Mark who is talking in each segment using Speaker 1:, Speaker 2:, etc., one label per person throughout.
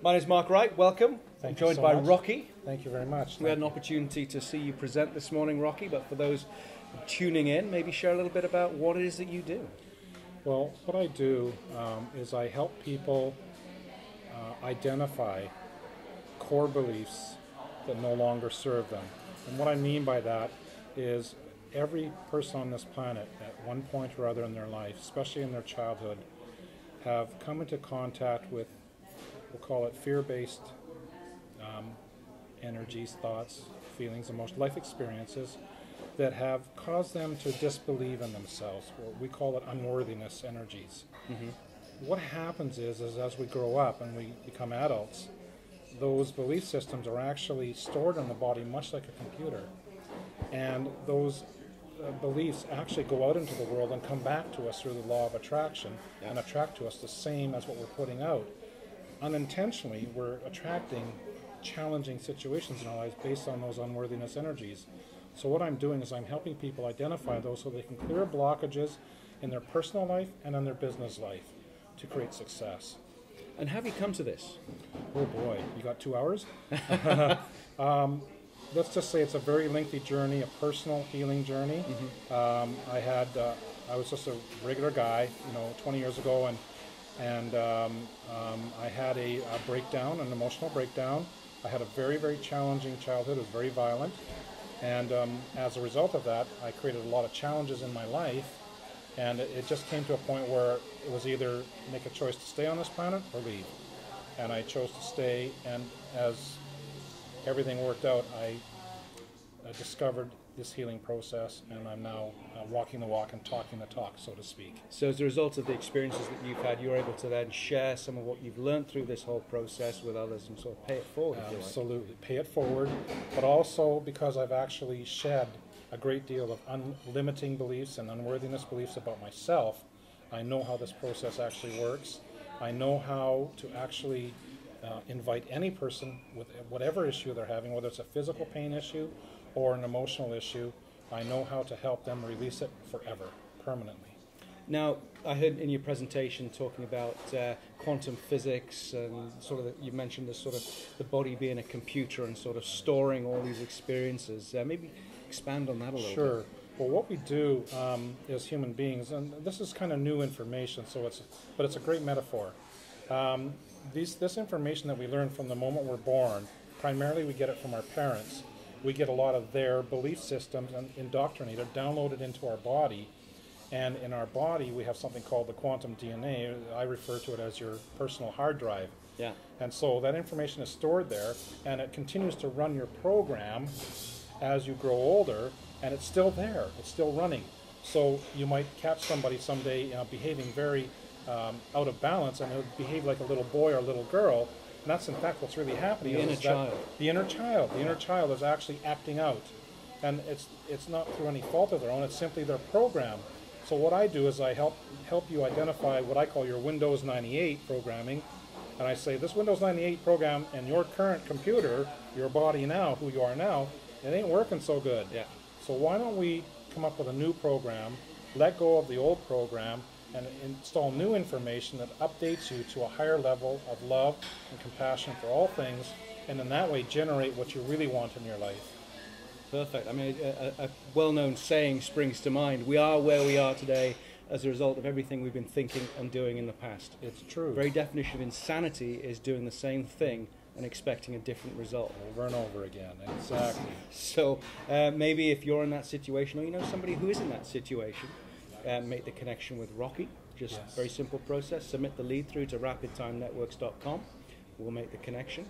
Speaker 1: My name is Mark Wright. Welcome. I'm joined by Rocky.
Speaker 2: Thank you very much.
Speaker 1: We had an opportunity to see you present this morning, Rocky, but for those tuning in, maybe share a little bit about what it is that you do.
Speaker 2: Well, what I do is I help people identify core beliefs that no longer serve them. And what I mean by that is every person on this planet at one point or other in their life, especially in their childhood, have come into contact with, we'll call it fear-based energies, thoughts, feelings, emotions, life experiences that have caused them to disbelieve in themselves. We call it unworthiness energies. Mm-hmm. What happens is as we grow up and we become adults, those belief systems are actually stored in the body much like a computer. And those beliefs actually go out into the world and come back to us through the law of attraction and attract to us the same as what we're putting out. Unintentionally, we're attracting challenging situations in our lives based on those unworthiness energies. So what I'm doing is I'm helping people identify those so they can clear blockages in their personal life and in their business life to create success.
Speaker 1: And how have you come to this?
Speaker 2: Oh boy, you got 2 hours? Let's just say it's a very lengthy journey, a personal healing journey. Mm-hmm. I was just a regular guy, 20 years ago, and I had a breakdown, an emotional breakdown. I had a very, very challenging childhood. It was very violent. And as a result of that, I created a lot of challenges in my life. And it just came to a point where it was either make a choice to stay on this planet or leave. And I chose to stay. And as everything worked out, I discovered this healing process, and I'm now walking the walk and talking the talk, so to speak.
Speaker 1: So as a result of the experiences that you've had, you're able to then share some of what you've learned through this whole process with others and sort of pay it forward.
Speaker 2: Absolutely, pay it forward, but also because I've actually shed a great deal of unlimiting beliefs and unworthiness beliefs about myself, I know how this process actually works. I know how to actually invite any person with whatever issue they're having, whether it's a physical pain issue or an emotional issue. I know how to help them release it forever, permanently.
Speaker 1: Now, I heard in your presentation talking about quantum physics and sort of you mentioned this sort of the body being a computer and sort of storing all these experiences. Maybe expand on that a little bit.
Speaker 2: Sure. Well, what we do as human beings, and this is kind of new information, but it's a great metaphor. This information that we learn from the moment we're born, primarily we get it from our parents. We get a lot of their belief systems and indoctrinated, downloaded into our body. And in our body, we have something called the quantum DNA. I refer to it as your personal hard drive.
Speaker 1: Yeah.
Speaker 2: And so that information is stored there, and it continues to run your program as you grow older, and it's still there. It's still running. So you might catch somebody someday behaving very out of balance, and it would behave like a little boy or a little girl. And that's in fact what's really happening.
Speaker 1: The inner child.
Speaker 2: The inner child. The inner child is actually acting out. And it's not through any fault of their own, it's simply their program. So what I do is I help you identify what I call your Windows 98 programming. And I say, this Windows 98 program and your current computer, your body now, who you are now, it ain't working so good.
Speaker 1: Yeah.
Speaker 2: So why don't we come up with a new program, let go of the old program, and install new information that updates you to a higher level of love and compassion for all things, and in that way generate what you really want in your life.
Speaker 1: Perfect. I mean, a well-known saying springs to mind. We are where we are today as a result of everything we've been thinking and doing in the past.
Speaker 2: It's true.
Speaker 1: The very definition of insanity is doing the same thing and expecting a different result.
Speaker 2: Over and over again. Exactly.
Speaker 1: So maybe if you're in that situation, or you know somebody who is in that situation, make the connection with Rocky. Just very simple process. Submit the lead through to rapidtimenetworks.com. We'll make the connection.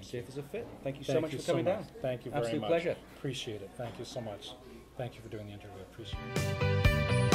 Speaker 1: See if there's a fit. Thank you so much for coming down.
Speaker 2: Thank you very much.
Speaker 1: Absolute pleasure.
Speaker 2: Appreciate it. Thank you so much. Thank you for doing the interview. Appreciate it.